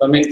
Come in.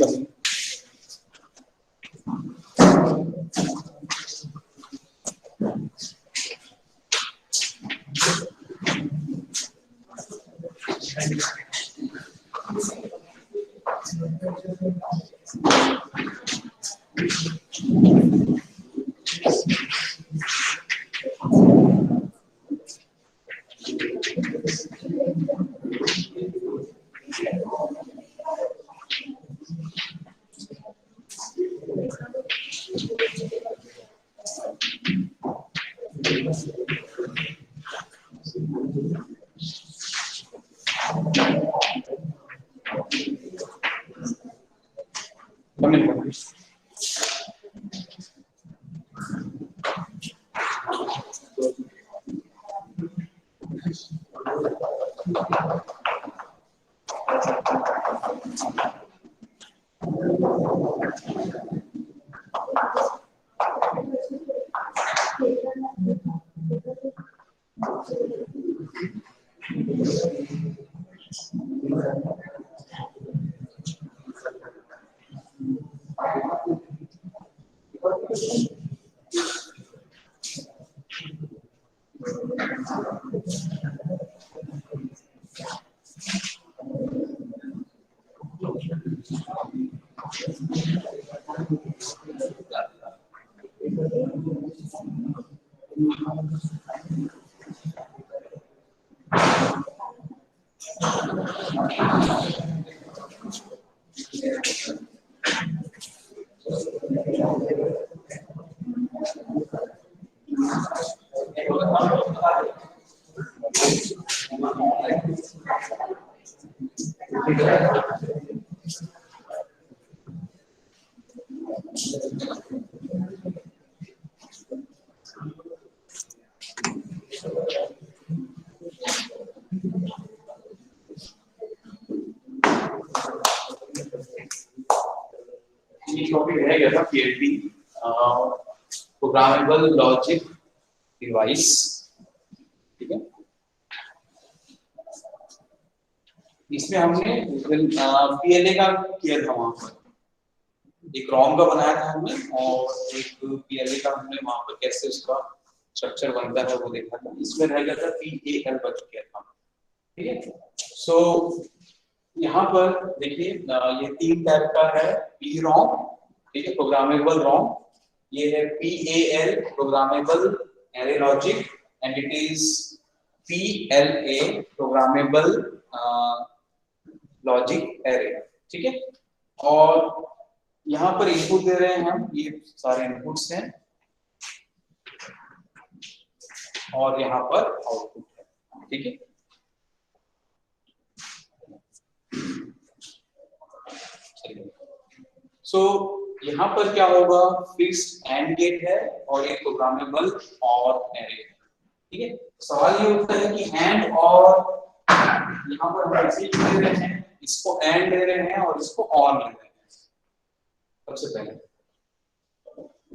Topic रह गया था पीएलडी प्रोग्रामेबल लॉजिक डिवाइस, ठीक है। इसमें हमने पीएलए का किया था, वहां पर एक रॉम का बनाया था हमने और एक पीएलए का हमने वहां पर कैसे उसका स्ट्रक्चर बनता है वो देखा था। इसमें रह गया था पीएएल बच गया था, ठीक है। सो यहाँ पर देखिए ये तीन टाइप का है, पी रॉम, ठीक है, प्रोग्रामेबल रॉम, ये है PAL programmable array logic and it is PLA programmable logic array, ठीक है। और यहाँ पर इनपुट दे रहे हैं हम, ये सारे इनपुट्स हैं और यहाँ पर आउटपुट है, ठीक है। सो यहाँ पर क्या होगा, फिक्स्ड एंड गेट है और एक प्रोग्रामेबल और एरे, ठीक है। सवाल ये होता है कि एंड और यहाँ पर हम ऐसे दे रहे हैं, इसको एंड दे रहे हैं और इसको और ले रहे हैं। सबसे पहले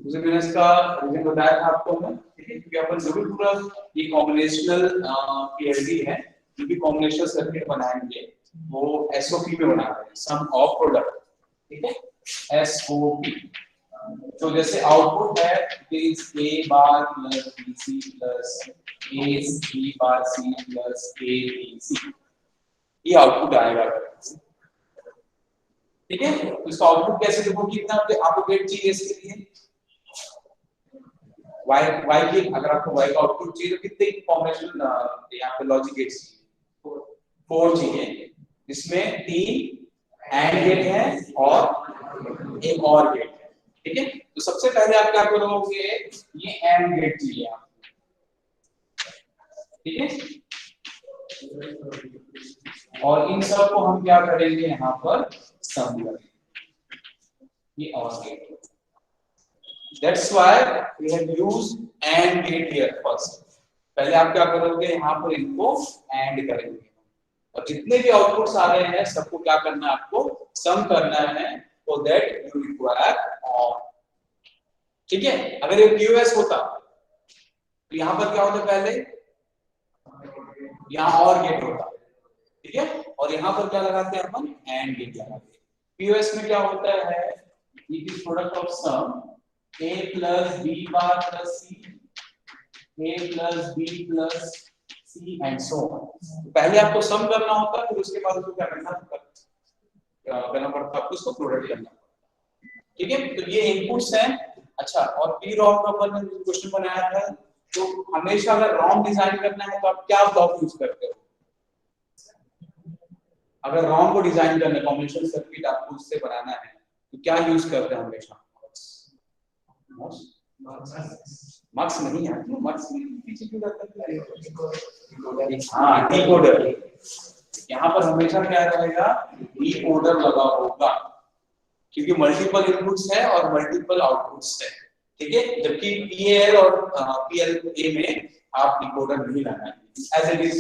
मुझे मैंने इसका रीजन बताया था आपको मैं, ठीक है, क्योंकि अपन जरूर पूरा ये कॉम्बिनेशनल पीएलडी है, जो भी कॉम्बिनेशनल सर्किट बनाएंगे वो एसओपी में बना रहे हैं, सम ऑफ प्रोडक्ट, ठीक है, एसओपी। तो जैसे आउटपुट है is A bar plus B C plus A C bar C plus A B C, ये आउटपुट आएगा, ठीक है। तो इसका आउटपुट कैसे देखो, कितना आपको गेट चाहिए इसके लिए, y के, अगर आपको y का आउटपुट चाहिए तो कितने कॉम्बिनेशन यहाँ पे लॉजिक गेट्स चाहिए, 4 चाहिए, जिसमें 3 एंड गेट है और एक और गेट है, ठीक है। तो सबसे पहले आप क्या करोगे, ये एंड गेट चाहिए आपको, ठीक है, और इन सब को हम क्या करेंगे, यहाँ पर सम करेंगे, ये और gate. That's why we have used AND gate here first. पहले आप क्या करोगे, यहाँ पर इनको AND करेंगे और जितने भी आउटपुट्स आ रहे हैं सबको क्या करना है, आपको सम करना है, so that you require OR, ठीक है। अगर ये QoS होता तो यहाँ पर क्या होता, पहले यहाँ OR गेट होता, ठीक है, और यहाँ पर क्या लगाते हैं अपन, AND गेट लगाते हैं। QoS में क्या होता है, it is product of sum a plus b bar plus c, a plus b plus c and so on। पहले आपको सम करना होता है, फिर उसके बाद उसको क्या करना पड़ता है, आपको उसको प्रोडक्ट करना पड़ता है, ठीक है। तो ये इनपुट्स हैं। अच्छा, और पी रॉम का अपन ने क्वेश्चन बनाया था, तो हमेशा अगर रॉम डिजाइन करना है तो आप क्या ब्लॉक यूज करते हो, अगर रॉम को डिजाइन करना है, कॉम्बिनेशन सर्किट आपको उससे बनाना है तो क्या यूज करते हैं हमेशा, मार्क्स नहीं है, क्यों मार्क्स पीछे क्यों जाता है, हाँ डिकोडर। यहाँ पर हमेशा क्या रहेगा, डिकोडर लगा होगा, क्योंकि मल्टीपल इनपुट्स है और मल्टीपल आउटपुट्स है, ठीक है। जबकि पीएल और पीएलए में आप डिकोडर नहीं लगाएंगे, एज इट इज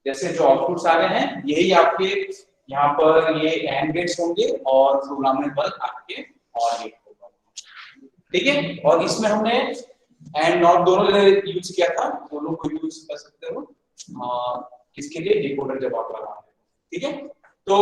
जैसे जो आउटपुट्स आ रहे हैं यही आपके यहाँ पर ये एंड गेट्स होंगे और प्रोग्रामेबल आपके और गेट होगा, ठीक है। और इसमें हमने एंड नॉट दोनों यूज किया था, दोनों को यूज कर सकते हो किसके लिए, डिकोडर जब आप लगा, ठीक है। तो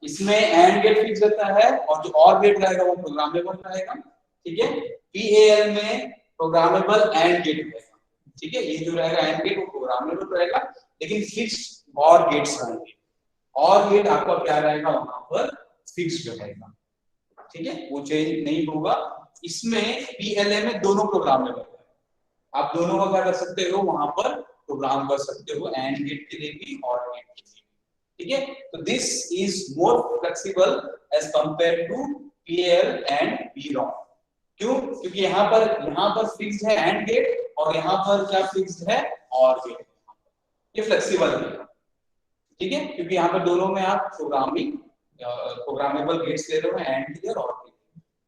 इसमें एंड गेट फिक्स रहता है और जो और गेट रहेगा वो प्रोग्रामेबल रहेगा, ठीक है। पीएल में प्रोग्रामेबल एंड गेट रहेगा, ठीक है, ये जो रहेगा एंड गेट वो प्रोग्रामेबल रहेगा, लेकिन फिक्स्ड और गेट्स होंगे, और गेट आपका क्या रहेगा, वहां पर फिक्स्ड रहेगा, ठीक है, वो चेंज नहीं होगा। इसमें पीएलए में दोनों प्रोग्रामेबल है, आप दोनों का क्या कर सकते हो, वहां पर प्रोग्राम कर सकते हो, एंड गेट के लिए भी और गेट के लिए, ठीक है। तो this is more flexible as compare to PL and PROM. क्यों, क्योंकि यहाँ पर फिक्स्ड है एंड गेट और यहाँ पर क्या फिक्स्ड है, और गेट, ये फ्लेक्सिबल है, ठीक है, क्योंकि यहाँ पर दोनों में आप प्रोग्रामेबल गेट्स ले रहे हो, एंड के लिए और के लिए।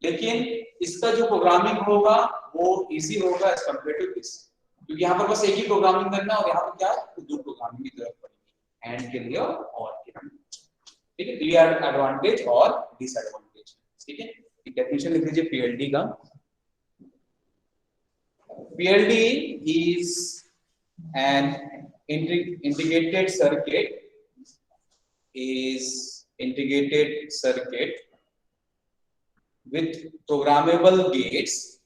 लेकिन इसका जो प्रोग्रामिंग होगा वो इजी होगा एज कंपेयर टू दिस, क्योंकि यहाँ पर बस एक ही प्रोग्रामिंग करना और यहाँ पर क्या है, दो प्रोग्रामिंग की जरूरत पड़ेगी, एंड के लिए और के लिए, ठीक है। ये एडवांटेज और डिसएडवांटेज, ठीक है। डेफिनेशन लिख लीजिए पीएलडी का। PLD is an integrated circuit with programmable gates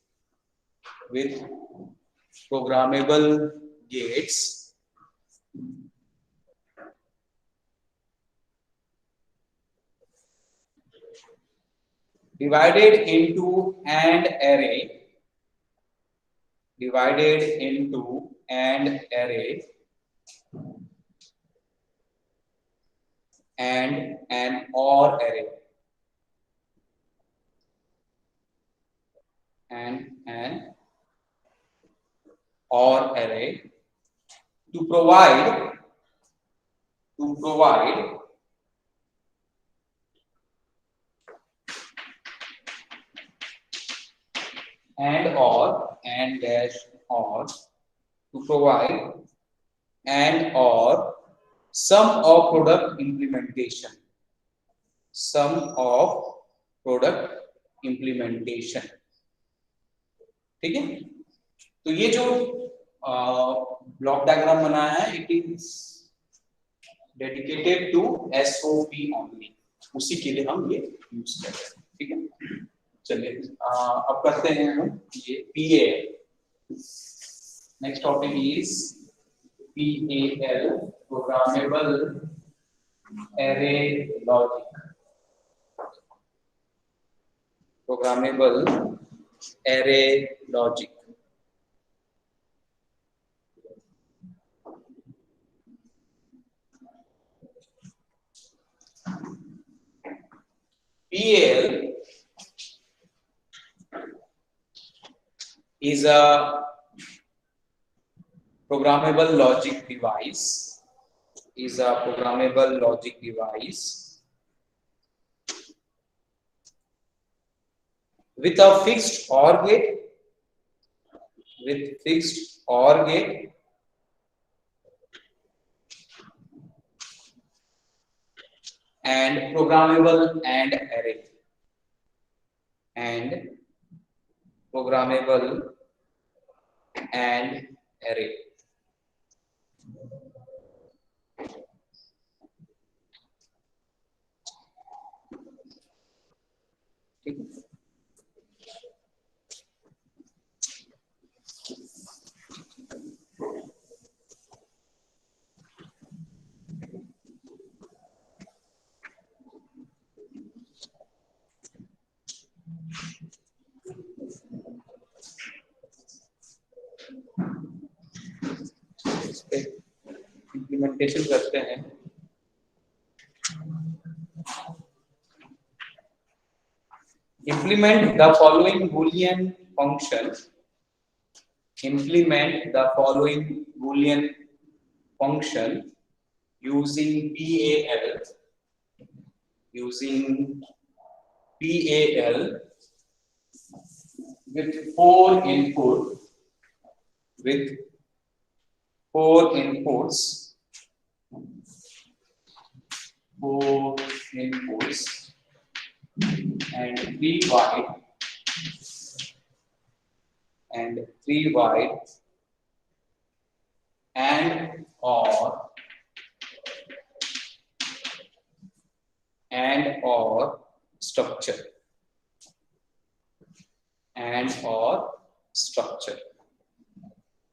divided into an array and an OR array. an or array to provide and dash or to provide and or sum of product implementation, ठीक है। तो ये जो block diagram बनाया है it is dedicated to SOP only, उसी के लिए हम ये यूज कर रहे हैं, ठीक है। चलिए अब करते हैं हम ये PA. Next topic is PAL, programmable array logic, programmable array logic. PAL is a programmable logic device, with a fixed OR gate, and programmable AND array, ठीक है। इम्प्लीमेंटेशन करते हैं। Implement the following Boolean function. Using PAL with four inputs and three wide and or structure,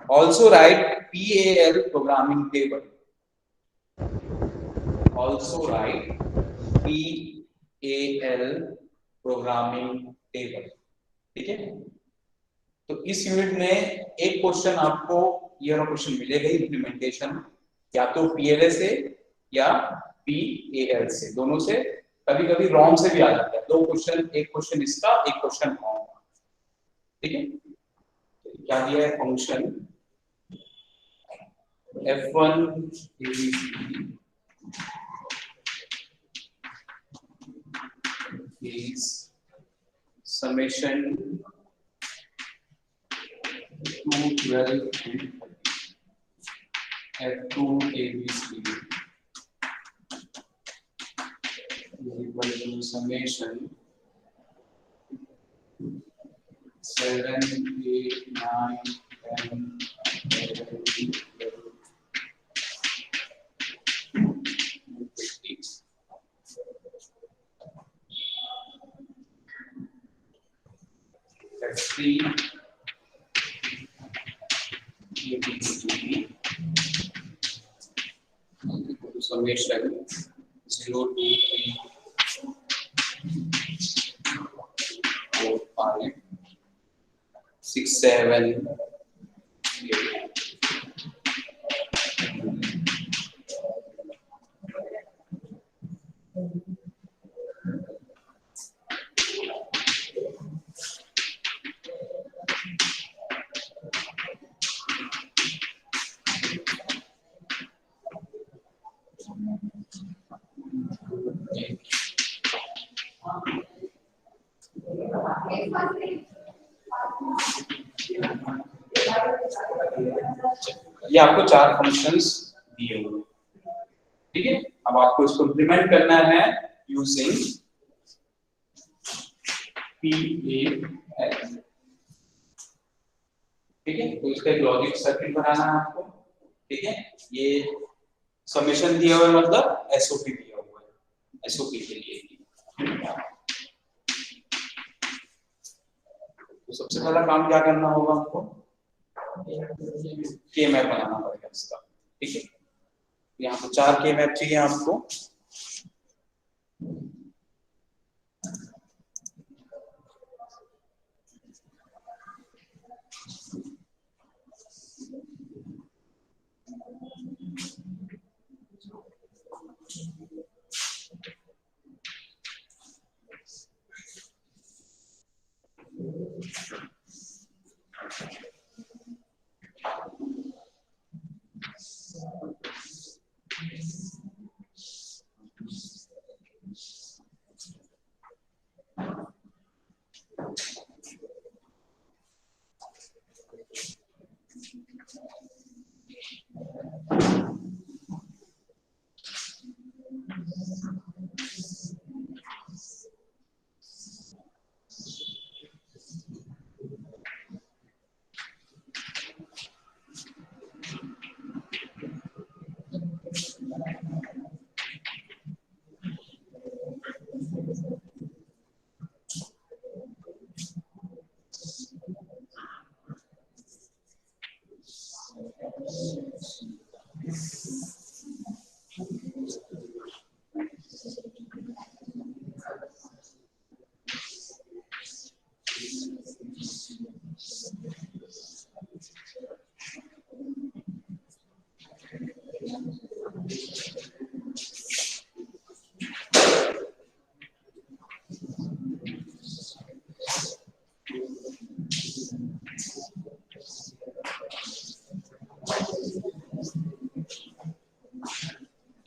also write PAL programming table, ठीक है। तो इस unit में एक क्वेश्चन आपको ये वाला क्वेश्चन मिलेगा इम्प्लीमेंटेशन, या तो PLA से या PAL से, दोनों से, कभी कभी रॉन्ग से भी आ जाता है। दो क्वेश्चन, एक क्वेश्चन इसका, एक क्वेश्चन रॉन्ग, ठीक है। क्या दिया है function F1 is summation to 12 F2 ABC is equal to summation 7, 8, 9, 10, 11, 12, 15. That's 3 ABCD equal to summation 0 to 3 4 5 6 7 8. ये आपको 4 फंक्शंस दिए हुए, ठीक है। अब आपको इसको इम्प्लीमेंट करना है यूजिंग PAL, ठीक है। तो इसका एक लॉजिक सर्किट बनाना है आपको, ठीक है। ये समेशन दिया हुआ है, मतलब एसओपी दिया हुआ है, एसओपी के लिए। तो सबसे पहला काम क्या करना होगा हमको, के मैप बनाना पड़ेगा इसका, ठीक है। यहाँ पे 4 के मैप चाहिए आपको।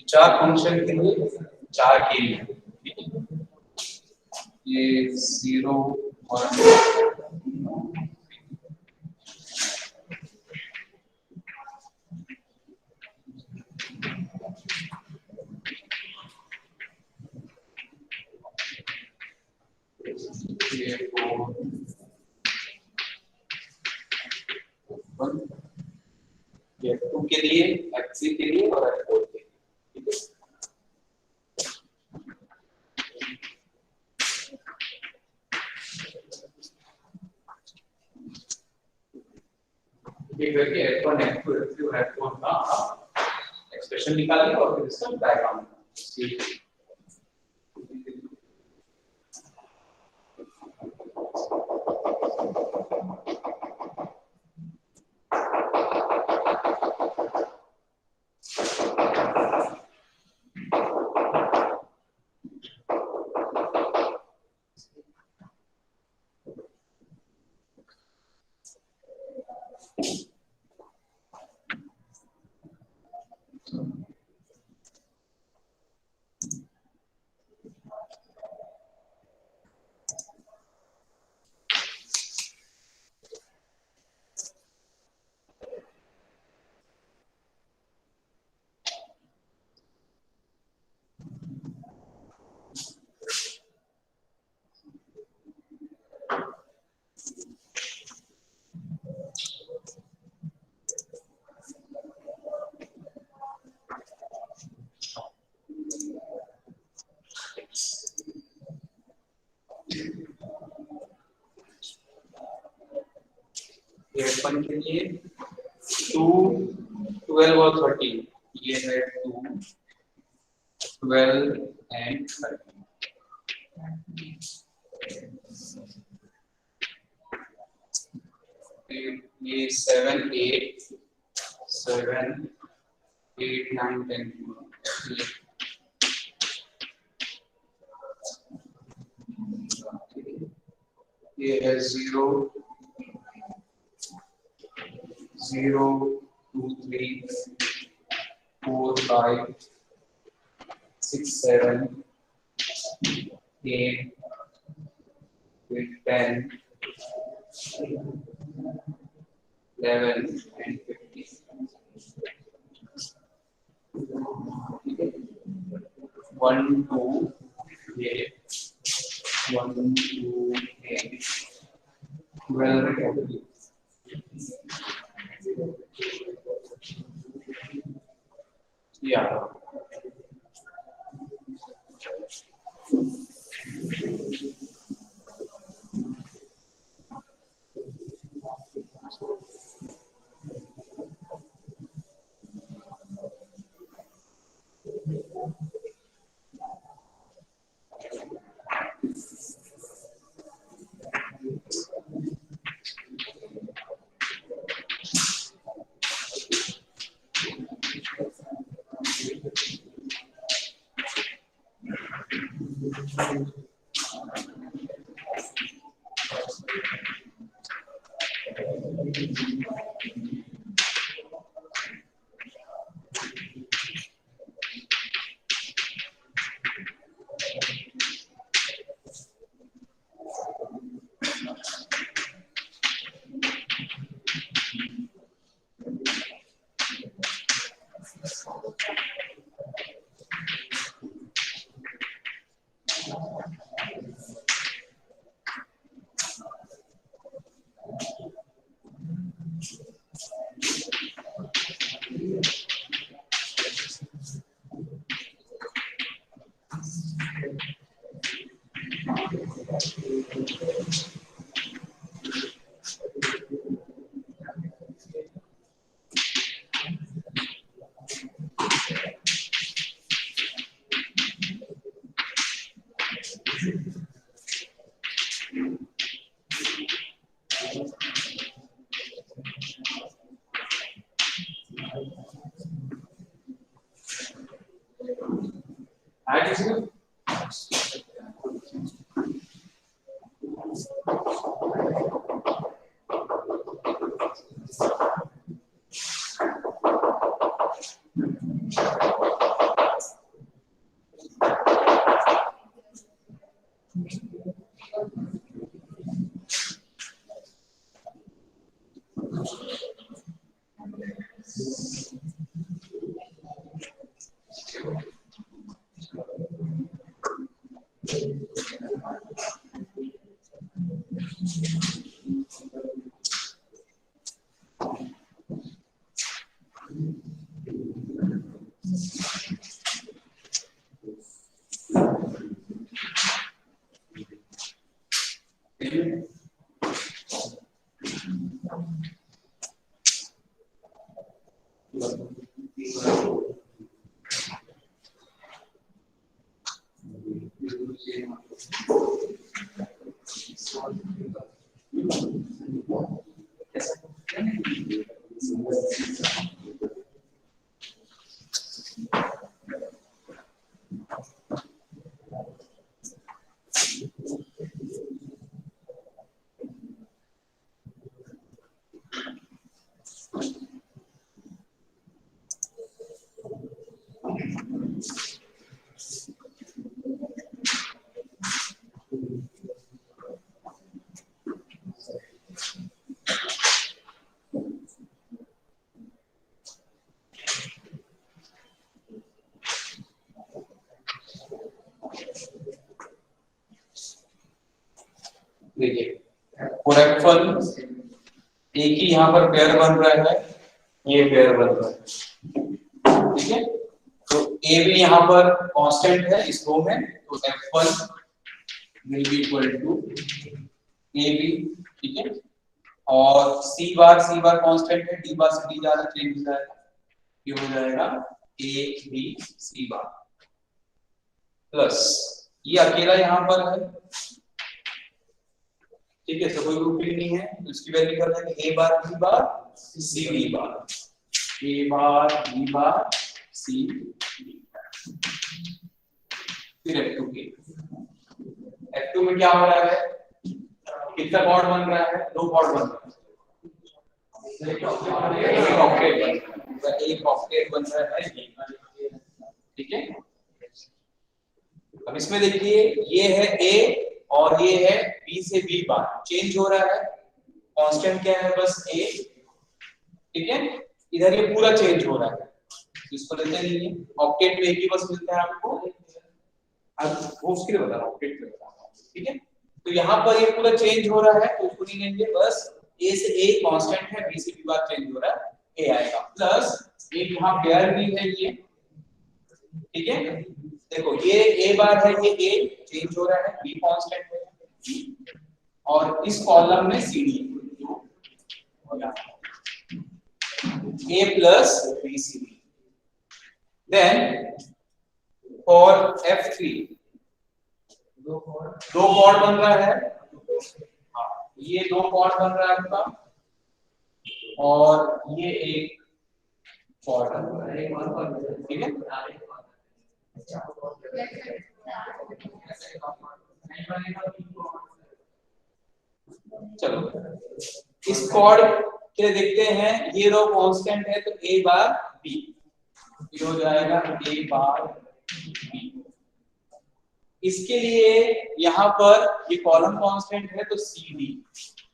चार फंक्शन के लिए 4 के लिए, ये 0 1 ये 4 ये F2 के लिए, F3 के लिए और F4 के लिए, ठीक है। ये करके F1 F2 F3 और F4 का एक्सप्रेशन निकालिए और फिर इसका डायग्राम F1 के लिए 2 12 और 13, ये है 2 12 एंड 13, ये 7 8 7 8 9 10, ये है 0 0 2 3 4 5 6 7 8 10 11 and 50, 1 2 8 1 2 8 12 yeah. देखिए फॉर एग्जाम्पल एक ही यहाँ पर पेयर बन रहा है, ये पेयर बन रहा है, ठीक है। तो ए भी यहाँ पर कांस्टेंट है इस रो में, तो F1 will be equal to A B, ठीक है। और सी बार कांस्टेंट है, डी बार से डी जा रहा है, चेंज हो जाएगा, ये हो जाएगा A B C bar plus ये अकेला यहाँ पर है, ठीक है। तो कोई ग्रुपिंग नहीं है, तो इसकी वैल्यू कर देंगे A bar B bar C B bar, A bar B bar C B, फिर F2 के F2 में क्या हो रहा है, कितना कॉर्ड बन रहा है, 2 कॉर्ड बन रहा है, एक ऑक्टेट बन रहा है, ठीक है। अब इसमें देखिए ये है ए और ये है बी से बी बार, चेंज हो रहा है, कांस्टेंट क्या है, बस a, ठीक है। इधर ये पूरा चेंज हो रहा है, इसको लेते नहीं है, ऑक्टेट में एक ही बस मिलता है आपको, अब वो उसके लिए बता रहा हूँ, ऑक्टेट के बता रहा हूँ, ठीक है। तो यहाँ पर ये पूरा चेंज हो रहा है, तो उसको नहीं लेंगे, बस a से a कांस्टेंट है, b से b बार चेंज हो रहा है, a आएगा, प्लस एक यहाँ पेयर भी है ये, ठीक है। देखो ये a बार है, ये a चेंज हो रहा है, b कांस्टेंट है b, और इस कॉलम में cd a plus bcd, then for f3 दो कॉर्ड बन रहा है, हाँ, ये दो कॉर्ड बन रहा है आपका, और ये एक कॉर्ड बन रहा है, ठीक है। चलो इस कॉर्ड के देखते हैं, ये रो कांस्टेंट है, तो a बार b, ये हो जाएगा a बार b। इसके लिए यहाँ पर ये कॉलम कांस्टेंट है, तो cd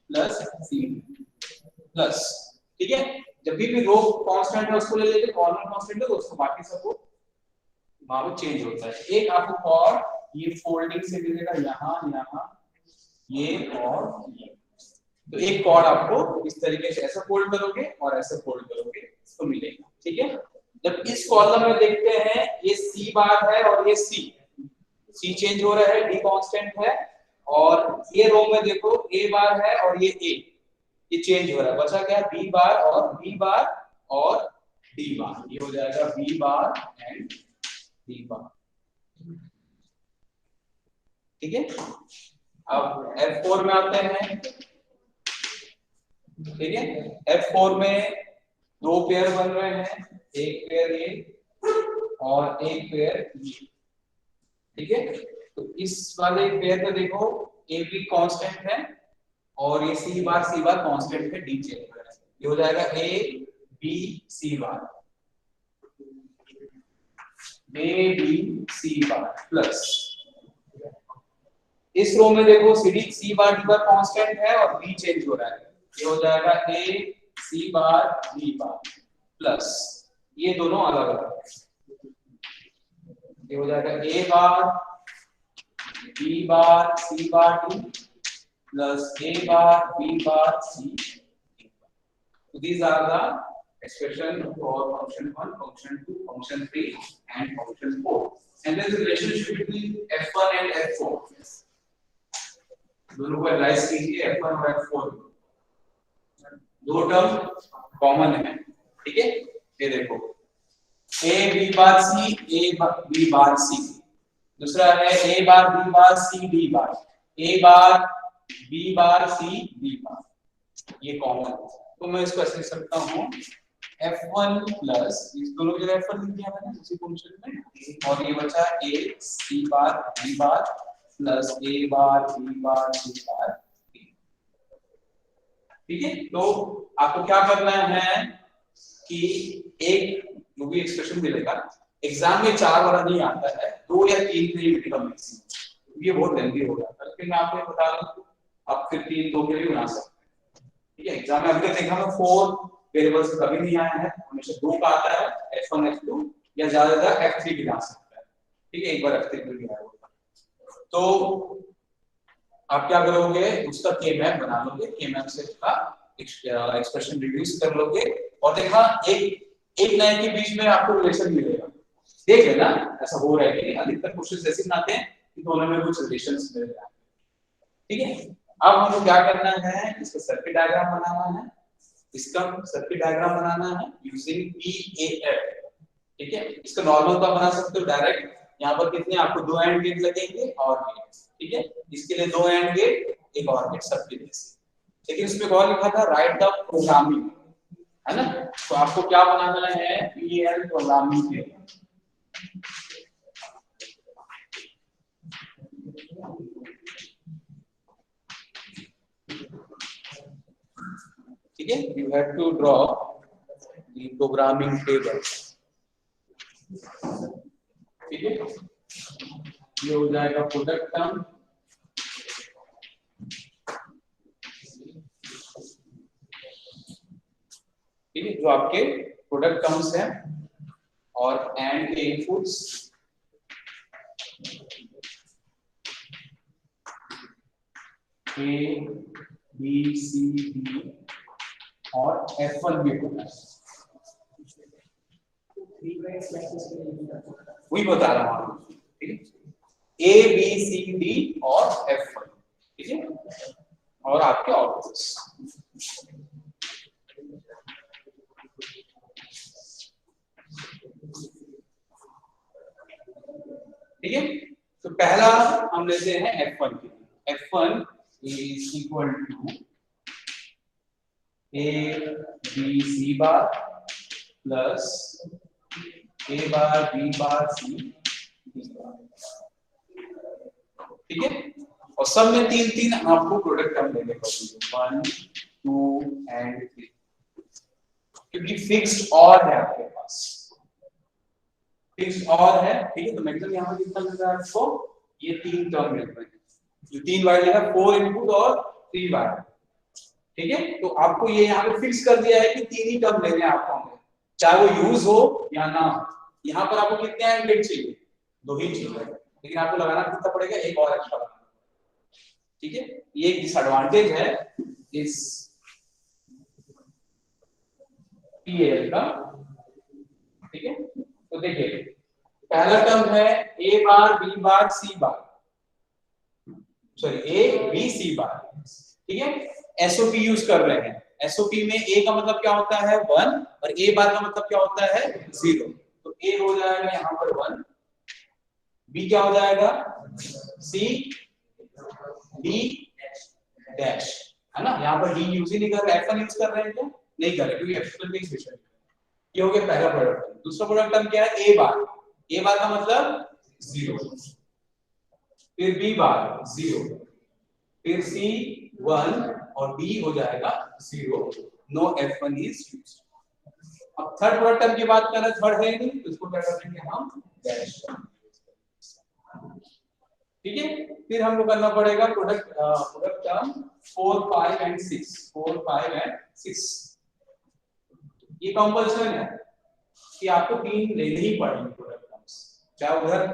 प्लस cd प्लस, ठीक है। जब भी रो कांस्टेंट है उसको ले लेते, कॉलम कांस्टेंट है तो उसको बाकी सबको वहां पे चेंज होता है। एक आपको कॉर्ड ये फोल्डिंग से मिलेगा, यहाँ यहाँ ये और ये, तो एक कॉर्ड आपको इस तरीके से ऐसा फोल्ड करोगे और ऐसा फोल्ड करोगे, इसको मिलेगा, ठीक है। जब इस कॉलम में देखते हैं, ये सी बार है और ये सी चेंज हो रहा है, डी कांस्टेंट है, और ये रो में देखो ए बार है और ये चेंज हो रहा है, बचा क्या, बी बार और डी बार, ये हो जाएगा B bar and D bar, ठीक है। अब F4 में आते हैं, ठीक है। F4 में दो पेयर बन रहे हैं, एक पेयर ये और एक पेयर ये, ठीक है। तो इस वाले पेयर में देखो ए बी कांस्टेंट है और ये सी बार कांस्टेंट है, डी चेंज हो रहा है, ये हो जाएगा A B C bar, A B C bar plus, इस रो में देखो सी बार डी बार कांस्टेंट है और बी चेंज हो रहा है, ये हो जाएगा ए सी बार डी बार प्लस, ये दोनों अलग अलग है, ये हो जाएगा A bar B bar C bar D plus A bar B bar C. So these are the expression for function 1, function 2, function 3 and function 4, and there is a relationship between f1 and f4, दोनों को analyse कीजिए, f1 और f4 दो term common है, ठीक है। ये देखो a b bar c a b bar c, दूसरा है a bar b bar c d bar, a bar b bar c d बार, ये कॉमन है, तो मैं इसको ऐसे लिख सकता हूँ f1 प्लस, इस दोनों की जगह f1 लिख दिया मैंने उसी फंक्शन में, और ये बचा a c bar b bar plus a bar b bar c बार, ठीक है। तो आपको क्या करना है कि एक जो भी एक्सप्रेशन मिलेगा, एग्जाम में 4 वाला नहीं आता है, 2 या 3 के लिए मिलेगा मैक्सिमम, ये बहुत लेंथी हो जाता है, लेकिन मैं आपको बता दूं आप फिर 3 2 के लिए बना सकते हैं, ठीक है। एग्जाम में अभी तक देखा मैं 4 वेरिएबल्स कभी नहीं आया है, हमेशा 2 का आता है, f1 f2 या ज्यादा f3 भी आ सकता है, ठीक है। एक बार f3 भी आया होगा, तो आप क्या करोगे, उसका के मैप बना लोगे, के मैप से उसका एक्सप्रेशन रिड्यूस कर लोगे, और देखा एक नए के बीच में आपको रिलेशन मिलेगा, देख लेना ऐसा हो रहा है कि अधिकतर क्वेश्चंस ऐसे बनाते हैं कि दोनों में कुछ रिलेशंस मिल रहा है, ठीक है। अब हमको क्या करना है, इसका सर्किट डायग्राम बनाना है, इसका सर्किट डायग्राम बनाना है यूजिंग PAF, ठीक है। इसका नॉर्मल का बना सकते हो डायरेक्ट, यहाँ पर कितने आपको 2 एंड गेट लगेंगे और गेट, ठीक है। इसके लिए 2 एंड गेट एक और गेट सबके लिए, लेकिन इसमें और लिखा था राइट द प्रोग्रामिंग, है ना, तो आपको क्या बनाना है, PL प्रोग्रामिंग के, ठीक है। You have to draw the programming table, ठीक है। ये हो जाएगा प्रोडक्ट टर्म, ठीक है, जो आपके प्रोडक्ट टर्म्स हैं और एंड के inputs A B C D और F1 भी होता है, वही बता रहा हूं आपको। ठीक है, ए बी सी डी और F1, ठीक है, और आपके आउटपुट्स। ठीक है, तो पहला हम लेते हैं F1 के लिए। F1 is equal to A B C bar plus A bar B bar C D bar. ठीक है, और सब में तीन तीन आपको प्रोडक्ट टर्म लेने पड़ेंगे, 1 2 एंड 3, क्योंकि फिक्स्ड और है आपके पास, फिक्स्ड और है। ठीक है, तो मैक्सिमम यहाँ पर कितना मिल रहा है आपको, ये तीन टर्म मिल रहे हैं, जो तीन बार लिखा 4 इनपुट और 3 बार। ठीक है, तो आपको ये यहाँ पे फिक्स कर दिया है कि तीन ही टर्म लेने हैं आपको, चाहे वो यूज हो या ना हो। यहाँ पर आपको कितने एंड गेट चाहिए, 2 ही चाहिए, लेकिन आपको लगाना कितना पड़ेगा, एक और एक्स्ट्रा लगाना। ठीक है, ये एक डिसएडवांटेज है इस पीएल का। ठीक है, तो देखिए पहला टर्म है A bar B bar C bar, sorry A B C bar. ठीक है, एसओपी यूज कर रहे हैं। एसओपी में ए का मतलब क्या होता है 1 और ए बार का मतलब क्या होता है 0। तो ए हो जाएगा यहाँ पर 1, बी क्या हो जाएगा सी, डी डैश, है ना। यहाँ पर डी यूज ही नहीं कर रहे, F1 यूज कर रहे हैं क्या, नहीं कर रहे, क्योंकि F1 में स्पेशल। ये हो गया पहला प्रोडक्ट टर्म। दूसरा प्रोडक्ट टर्म क्या है, ए बार। ए बार का मतलब 0, फिर बी बार 0, फिर सी 1 और डी हो जाएगा 0। No F1 is used. अब थर्ड प्रोडक्ट टर्म की बात कर रहे हैं, थर्ड है नहीं, तो इसको क्या करेंगे हम डैश। ठीक है, फिर हमको करना पड़ेगा प्रोडक्ट टर्म 4 5 एंड 6, 4 5 एंड 6। ये कंपल्सरी है कि आपको तीन लेने ही पड़ेंगे प्रोडक्ट टर्म्स, चाहे उधर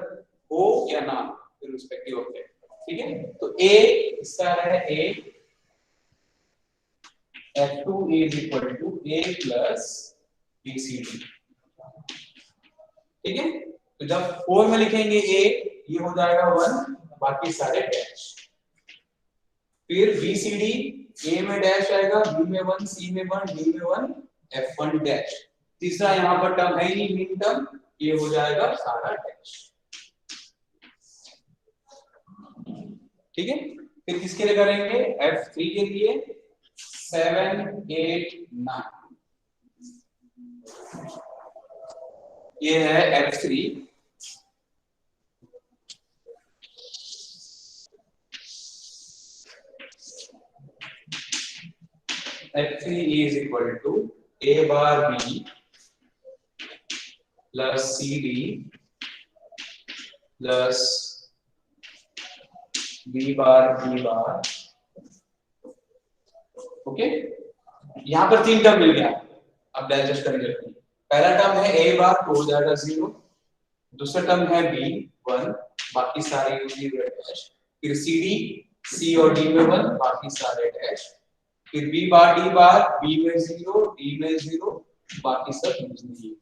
हो या ना, रिस्पेक्टिव ऑफ दैट। ठीक है, तो ए इसका है ए, F2 is equal to A plus BCD। ठीक है, तो जब 4 में लिखेंगे A, ये हो जाएगा 1, बाकी सारे डैश। फिर BCD, A में डैश आएगा, B में 1, C में 1, D में 1, F1 डैश। तीसरा यहाँ पर टर्म है नहीं मीन टर्म, ये हो जाएगा सारा डैश। ठीक है, फिर किसके लिए करेंगे, F3 के लिए 7 8 9, ये है F3। F3 is equal to A bar B plus CD plus B bar B bar। Okay, यहाँ पर तीन टर्म मिल गया। अब डाइजेस्ट करेंगे। पहला टर्म है A बार, तो हो जाएगा 0। दूसरा टर्म है B 1, बाकी सारे 0 डैश। फिर CD, C और D में 1, बाकी सारे डैश। फिर B बार D बार, B में 0, D में 0, बाकी सब यूज नहीं।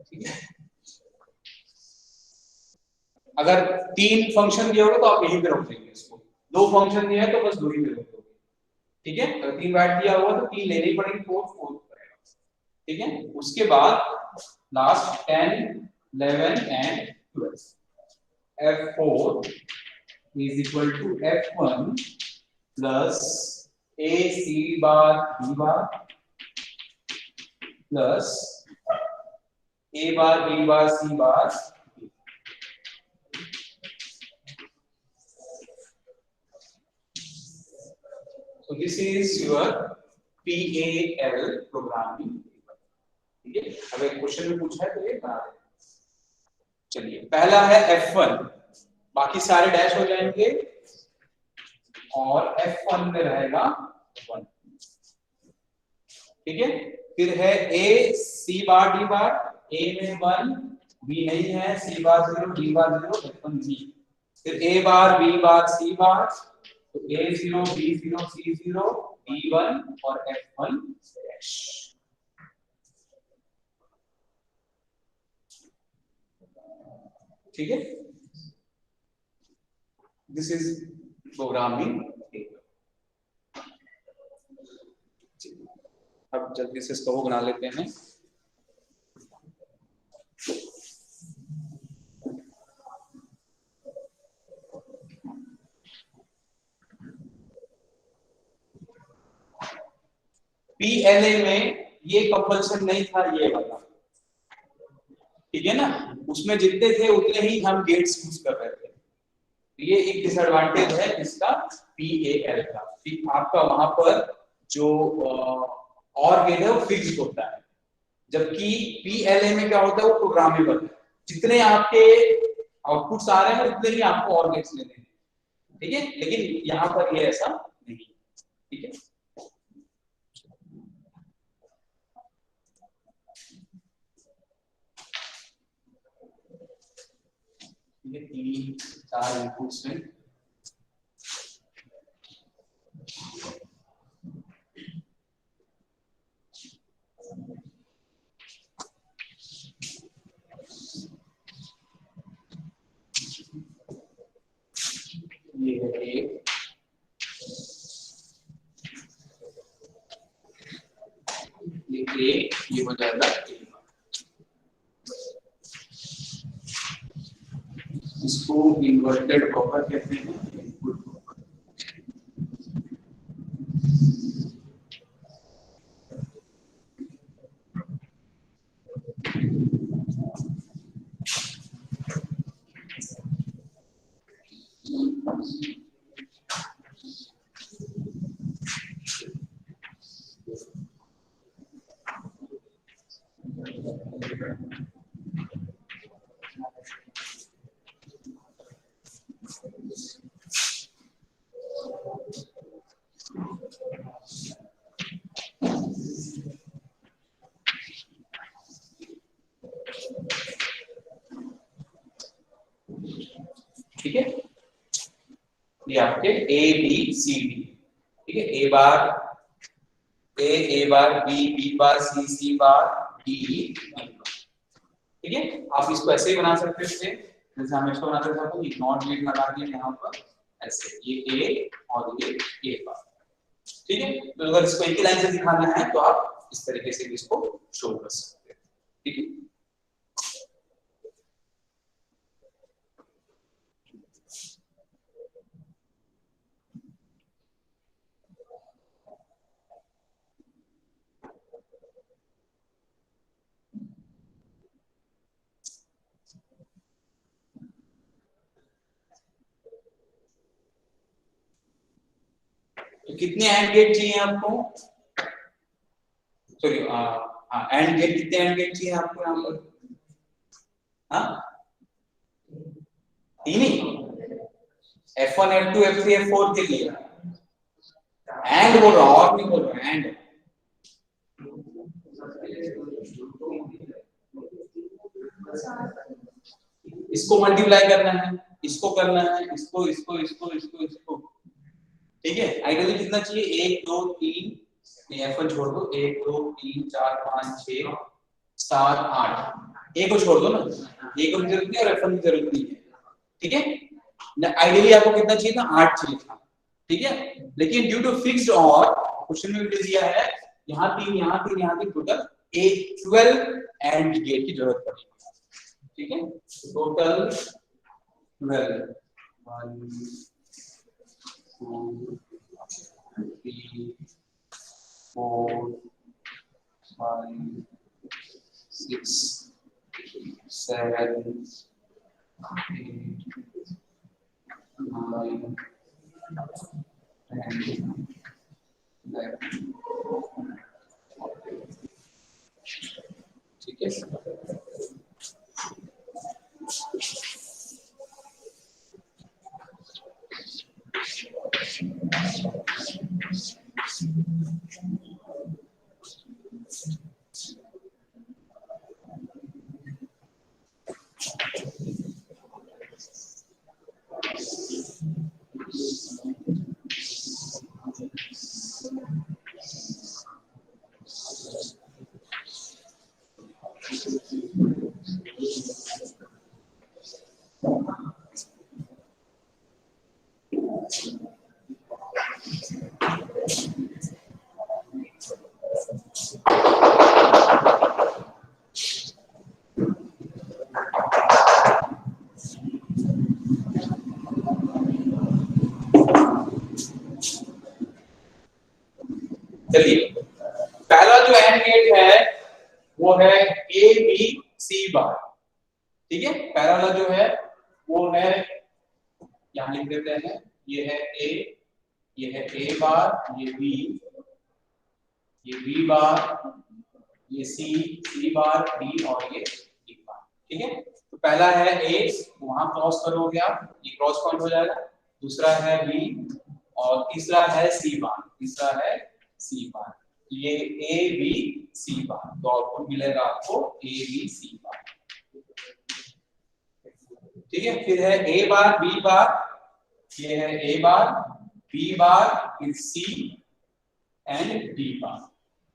ठीक है, अगर तीन फंक्शन दिया होगा तो आप यहीं पे रख देंगे इसको, दो फंक्शन दिया है तो बस दो ही पे रख दोगे। ठीक है, अगर तीन बैट दिया होगा तो तीन लेने ही पड़ेंगे, 4 4 करेगा। ठीक है, उसके बाद last 10 11 and 12, F4 is equal to F1 plus A C bar B bar plus A bar B bar C bar। So this is your PAL programming। ठीक है, अब एक क्वेश्चन में पूछा है तो ये बना दें। चलिए, पहला है F1, बाकी सारे डैश हो जाएंगे और F1 में रहेगा 1। ठीक है। फिर है ए सी बार डी बार, ए में 1 बी नहीं है, सी बार 0 डी बार 0 F1 बी। फिर ए बार बी बार सी बार, तो ए 0 बी 0 सी 0 डी 1 और F1 डैश। ठीक है, दिस इज प्रोग्रामिंग। अब जल्दी से इसको बना लेते हैं। पीएलए में ये कंपल्सन नहीं था ये वाला, ठीक है ना, उसमें जितने थे उतने ही हम गेट्स यूज कर रहे थे। ये एक डिसएडवांटेज है इसका पीएएल का, कि आपका वहां पर जो और गेट है वो फिक्स्ड होता है, जबकि पीएलए में क्या होता है वो प्रोग्रामेबल है। जितने आपके आउटपुट्स आ रहे हैं उतने ही आपको और गेट्स लेने हैं, ठीक है। लेकिन यहाँ पर ये ऐसा नहीं, ठीक है। ये 3-4 इनपुट्स हैं। ये है एक, ये हो जाएगा इसको इन्वर्टेड बफर कहते हैं। ठीक है, ये आपके ए बी सी डी, ठीक है। A bar A bar B bar C bar D, ठीक है। आप इसको ऐसे ही बना सकते थे, जैसे हम इसको बना सकते हैं, नॉट गेट लगा दिए यहाँ पर ऐसे, ये ए और ये बार, ठीक है। तो अगर इसको एक ही लाइन से दिखाना है तो आप इस तरीके से भी इसको शो कर सकते हैं, ठीक है। तो कितने एंड गेट चाहिए आपको, सॉरी एंड गेट, कितने एंड गेट चाहिए आपको यहाँ पर, हाँ तीन ही, F1 F2 F3 F4 के लिए एंड बोल रहा हूँ और नहीं बोल रहा हूँ, एंड। इसको मल्टीप्लाई करना है, इसको करना है, इसको इसको इसको इसको इसको, ठीक है। आइडियली कितना चाहिए, 1 2 3, F1 छोड़ दो, 1 2 3 4 5 6 7 8, ए को छोड़ दो ना, ए को जरूरत नहीं और F1 की जरूरत नहीं है, ठीक है। आइडियली आपको कितना चाहिए था, 8 चाहिए था, ठीक है। लेकिन ड्यू टू फिक्स्ड और क्वेश्चन में भी दिया है यहाँ 3 यहाँ 3 यहाँ 3, टोटल 12 एंड गेट की जरूरत पड़ेगी, ठीक है। टोटल 12, 1 2 3 4 5 6 7 8 9 10 11, ठीक है। चलिए पहला जो एंड गेट है वो है ए बी सी बार, ठीक है। पहला वाला जो है वो है, यहाँ लिख देते हैं, ये है ए, ये है ए बार, ये बी बार, ये सी बार, डी और ये डी बार, ठीक है। तो पहला है ए, वहां क्रॉस करोगे आप, ये क्रॉस पॉइंट हो जाएगा। दूसरा है बी और तीसरा है सी बार, तीसरा है सी बार। ये ए बी सी बार, तो आउटपुट मिलेगा आपको ए बी सी बार, ठीक है। फिर है ए बार बी बार, ये है ए बार बी बार फिर सी एंड डी बार,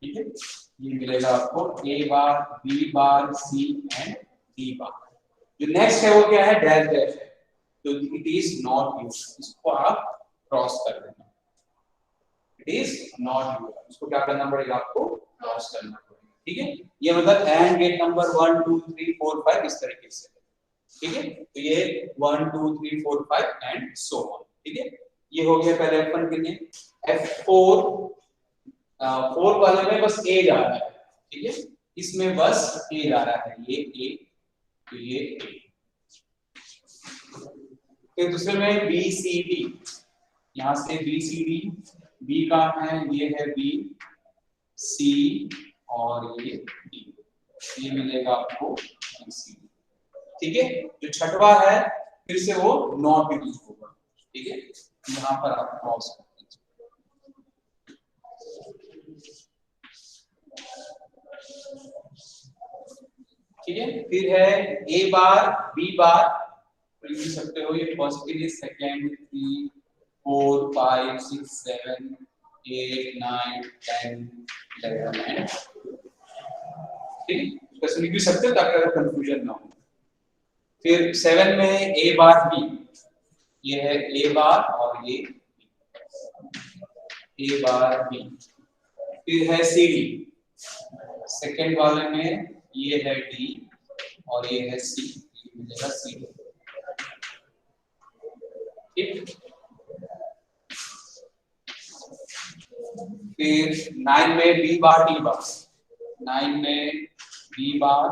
ठीक है। ये मिलेगा आपको A bar B bar C and D bar. जो नेक्स्ट है वो क्या है, डैश डैश है, तो इट इज नॉट यूज, इसको आप क्रॉस कर देना, इट इज नॉट यूज, इसको क्या करना पड़ेगा, आपको क्रॉस करना पड़ेगा, ठीक है। ये मतलब एंड गेट नंबर 1 2 3 4 5 इस तरीके से, ठीक है। तो ये 1 2 3 4 5 एंड सो ऑन, ठीक है। ये हो गया पहले F1 के लिए। F4 4 वाले में बस ए जा रहा है, ठीक है, इसमें बस ए जा रहा है, ये ए, तो ये ए। फिर दूसरे में बी सी डी, यहां से बी सी डी, बी का है, ये है बी सी और ये डी, ये मिलेगा आपको बी सी डी, ठीक है। जो छठवा है फिर से वो नॉट यूज होगा, ठीक है, यहाँ पर आप क्रॉस कर दीजिए, ठीक है। फिर है ए बार बी बार, तो लिख सकते हो ये फर्स्ट के लिए, सेकंड 3 4 5 6 7 8 9 10 11 एंड, ठीक है, कैसे लिख भी सकते हो ताकि कंफ्यूजन ना हो। फिर 7 में ए बार बी, ये है ए बार और ये ए बार बी। फिर है सी डी, सेकेंड वाले में ये है डी और ये है सी, मिलेगा सी डी, ठीक। फिर 9 में बी बार डी बार, 9 में B bar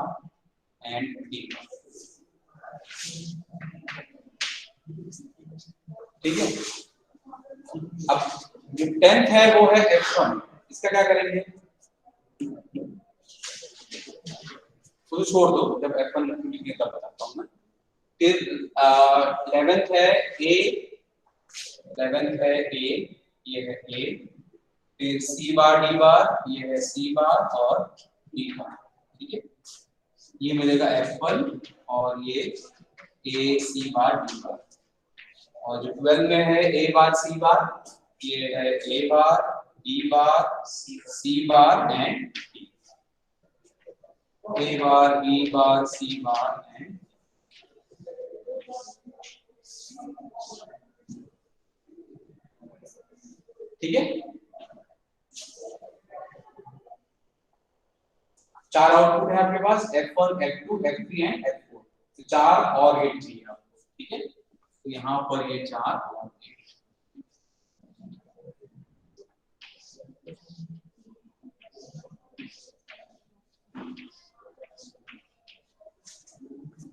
and D bar, ठीक है। अब जो 10th है वो है F1, इसका क्या करेंगे, तो छोड़ दो, जब F1 लिखेंगे तब बताता हूँ मैं। फिर 11th है A, 11th है A, ये है A, फिर C बार D बार, ये है C बार और D बार, ठीक है। ये मिलेगा F1 और ये A C बार D बार। और जो 12 में है A बार C बार, ये है A bar B bar C bar and D, A bar B bar C bar and, ठीक है। 4 आउटपुट है आपके पास, F1 F2 F3 and F4, तो 4 और गेट चाहिए आपको, ठीक है। तो यहाँ पर ये 4 और गेट,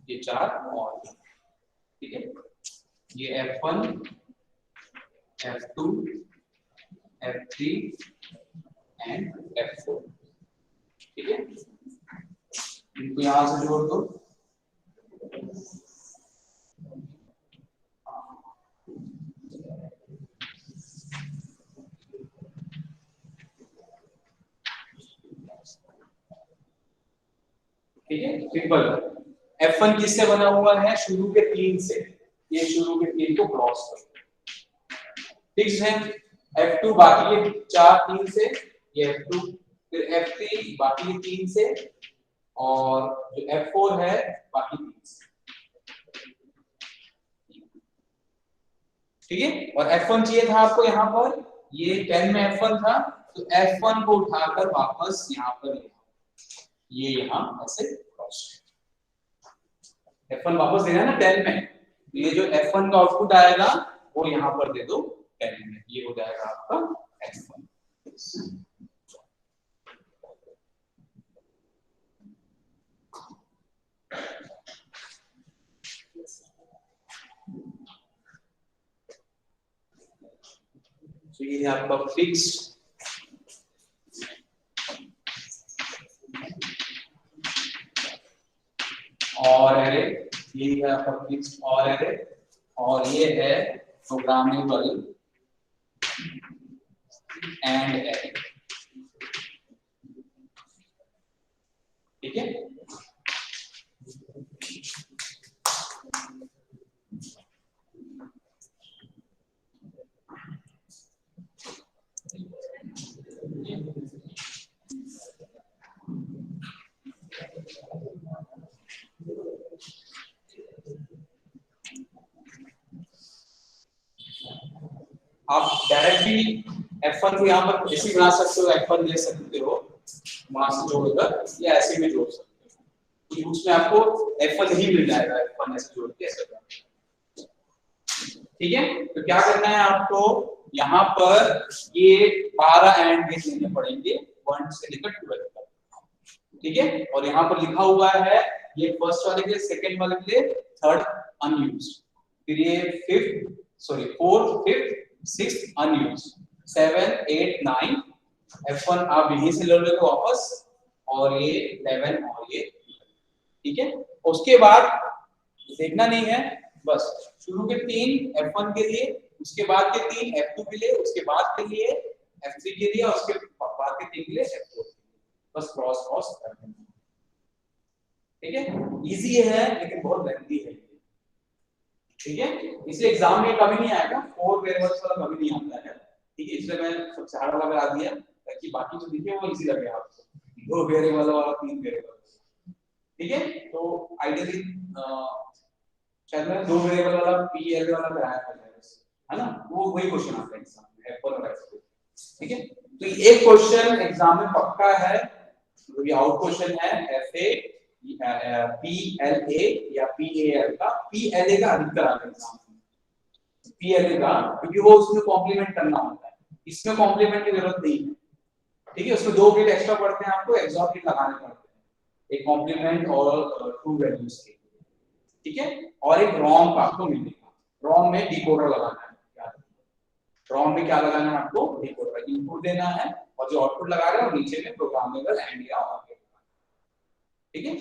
ये 4 और, ठीक है। ये F1 F2 F3 and F4, ठीक है। इनको यहां से जोड़ दो, ठीक है। ट्रिपल F1 किससे बना हुआ है, शुरू के 3 से, ये शुरू के 3 को क्रॉस करो, ठीक है। F2 बाकी के 4 3 से, ये F2, फिर F3 बाकी के 3 से, और जो F4 है बाकी 3 से, ठीक है। और F1 चाहिए था आपको यहाँ पर, ये 10 में F1 था, तो F1 को उठाकर वापस यहाँ पर, ये यहाँ ऐसे क्रॉस, F1 वापस देना है ना 10 में, ये जो F1 का आउटपुट आएगा वो यहाँ पर दे दो 10 में, ये हो जाएगा आपका F1। तो ये है आपका फिक्स्ड और एरे, ये है आपका फिक्स्ड और एरे, और ये है प्रोग्रामेबल एंड एरे। ठीक है, आप डायरेक्ट भी F1 को यहाँ पर ऐसे बना सकते हो, F1 दे सकते हो वहां से जोड़कर, या ऐसे भी जोड़ सकते हो, कि उसमें आपको F1 ही मिल जाएगा, F1 ऐसे जोड़ के ऐसे। ठीक है, तो क्या करना है आपको, यहाँ पर ये 12 एंड गेट लेने पड़ेंगे 1 से लेकर 12 तक। ठीक है, और यहाँ पर लिखा हुआ है ये फर्स्ट वाले के लिए, सेकंड वाले के लिए, थर्ड अनयूज्ड, फिर ये fifth sorry fourth fifth sixth unused, 7 8 9 F1 आप यहीं से ले लोगे वापस, और ये 11 और ये। ठीक है, उसके बाद देखना नहीं है, बस शुरू के 3 F1 के लिए, उसके बाद के 3 F2 के लिए, उसके बाद के लिए F3 के लिए, और उसके बाद के 3 के लिए F4 के लिए, बस क्रॉस क्रॉस कर देना। ठीक है, इजी है लेकिन बहुत लेंथी है। ठीक है, इसलिए एग्जाम में कभी नहीं आएगा, 4 वेरिएबल्स वाला कभी नहीं आता है। ठीक है, इसलिए मैं सब चार वाला लगा दिया ताकि बाकी जो दिखे वो इजी लगे आपको, 2 वेरिएबल वाला 3 वेरिएबल। ठीक है, तो आइडियली शायद मैं 2 वेरिएबल वाला पीएल वाला कराया था, है ना, वो वही क्वेश्चन आता है एग्जाम में, एप्पल और एक्स। ठीक है, तो एक क्वेश्चन एग्जाम में पक्का है, तो ये आउट क्वेश्चन है, एफए पीएलए या पीएल का, पीएलए का अधिकतर आता है एग्जाम में, पीएलए का, क्योंकि वो उसमें कॉम्प्लीमेंट करना होता है, इसमें कॉम्प्लीमेंट की जरूरत नहीं है। ठीक है, उसमें 2 बिट एक्स्ट्रा पड़ते हैं, आपको एक्सॉर बिट लगाने पड़ते हैं, एक कॉम्प्लीमेंट और ट्रू वैल्यूज के। ठीक है, और एक रॉम का आपको मिलेगा, रॉम में डिकोडर लगाना है, रॉम में क्या लगाना है आपको, डिकोडर, इनपुट देना है, और जो आउटपुट लगा रहे हैं वो नीचे में प्रोग्रामेबल एंड या और। ठीक है,